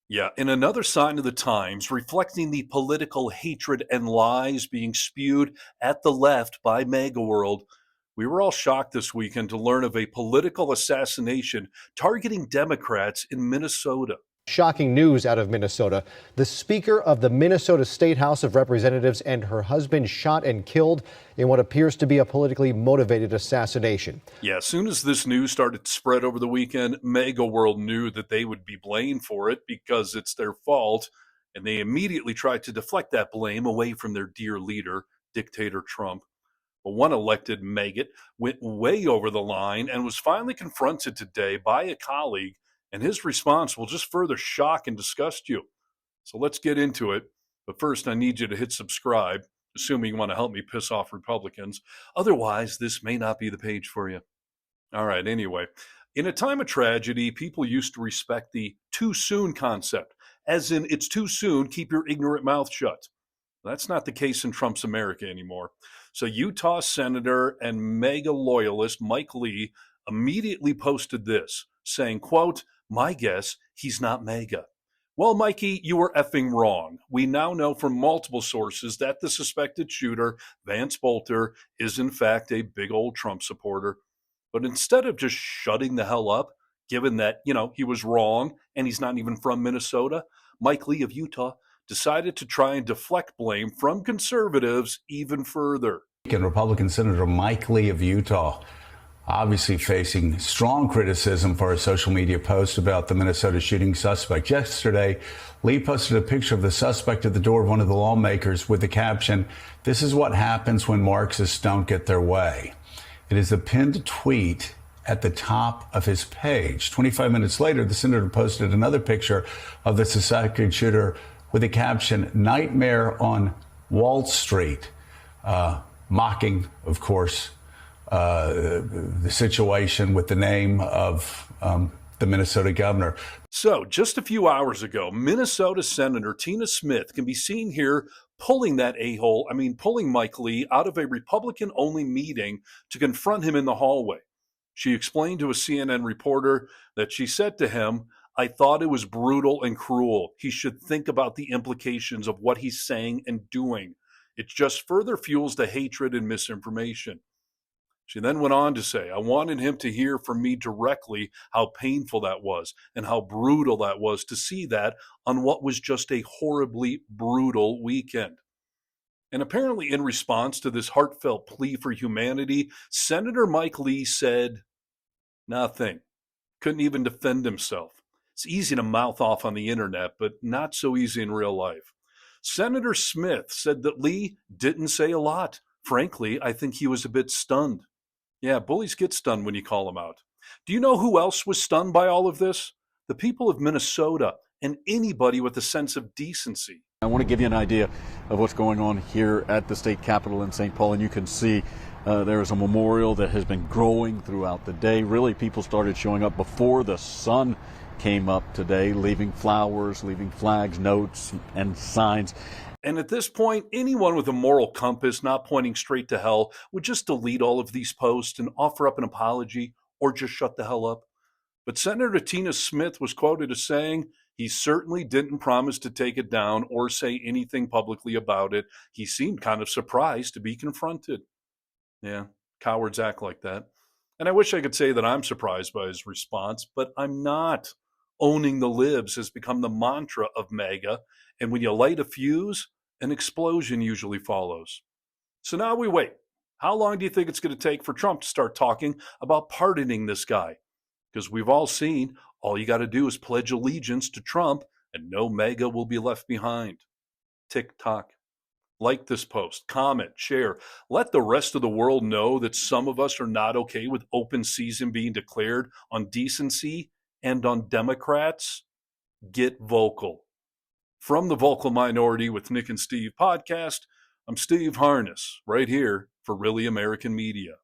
Yeah, in another sign of the times, reflecting the political hatred and lies being spewed at the left by MAGA world, we were all shocked this weekend to learn of a political assassination targeting Democrats in Minnesota. Shocking news out of Minnesota. The Speaker of the Minnesota State House of Representatives and her husband shot and killed in what appears to be a politically motivated assassination. Yeah, as soon as this news started to spread over the weekend, MAGA world knew that they would be blamed for it because it's their fault, and they immediately tried to deflect that blame away from their dear leader, dictator Trump. But one elected maggot went way over the line and was finally confronted today by a colleague, and his response will just further shock and disgust you. So let's get into it. But first, I need you to hit subscribe, assuming you want to help me piss off Republicans. Otherwise, this may not be the page for you. All right, anyway, in a time of tragedy, people used to respect the too soon concept, as in, it's too soon, keep your ignorant mouth shut. That's not the case in Trump's America anymore. So Utah Senator and MAGA loyalist Mike Lee immediately posted this, saying, quote, "My guess, he's not MAGA." Well, Mikey, you were effing wrong. We now know from multiple sources that the suspected shooter, Vance Bolter, is in fact a big old Trump supporter. But instead of just shutting the hell up, given that, he was wrong and he's not even from Minnesota, Mike Lee of Utah decided to try and deflect blame from conservatives even further. And Republican Senator Mike Lee of Utah obviously facing strong criticism for a social media post about the Minnesota shooting suspect. Yesterday, Lee posted a picture of the suspect at the door of one of the lawmakers with the caption, "This is what happens when Marxists don't get their way." It is a pinned tweet at the top of his page. 25 minutes later, the senator posted another picture of the suspected shooter with the caption, "Nightmare on Wall Street," mocking, of course, the situation with the name of the Minnesota governor. So just a few hours ago, Minnesota Senator Tina Smith can be seen here pulling pulling Mike Lee out of a Republican-only meeting to confront him in the hallway. She explained to a CNN reporter that she said to him, "I thought it was brutal and cruel. He should think about the implications of what he's saying and doing. It just further fuels the hatred and misinformation." She then went on to say, "I wanted him to hear from me directly how painful that was and how brutal that was to see that on what was just a horribly brutal weekend." And apparently in response to this heartfelt plea for humanity, Senator Mike Lee said nothing. Couldn't even defend himself. It's easy to mouth off on the internet, but not so easy in real life. Senator Smith said that Lee didn't say a lot. Frankly, I think he was a bit stunned. Yeah, bullies get stunned when you call them out. Do you know who else was stunned by all of this? The people of Minnesota and anybody with a sense of decency. I want to give you an idea of what's going on here at the state capitol in St. Paul, and you can see there is a memorial that has been growing throughout the day. Really, people started showing up before the sun came up today, leaving flowers, leaving flags, notes, and signs. And at this point, anyone with a moral compass not pointing straight to hell would just delete all of these posts and offer up an apology or just shut the hell up. But Senator Tina Smith was quoted as saying he certainly didn't promise to take it down or say anything publicly about it. He seemed kind of surprised to be confronted. Yeah, cowards act like that. And I wish I could say that I'm surprised by his response, but I'm not. Owning the libs has become the mantra of MAGA, and when you light a fuse, an explosion usually follows. So now we wait. How long do you think it's going to take for Trump to start talking about pardoning this guy? Because we've all seen, all you got to do is pledge allegiance to Trump, and no MAGA will be left behind. Tick-tock. Like this post, comment, share. Let the rest of the world know that some of us are not okay with open season being declared on decency and on Democrats. Get vocal. From the Vocal Minority with Nick and Steve podcast, I'm Steve Harness, right here for Really American Media.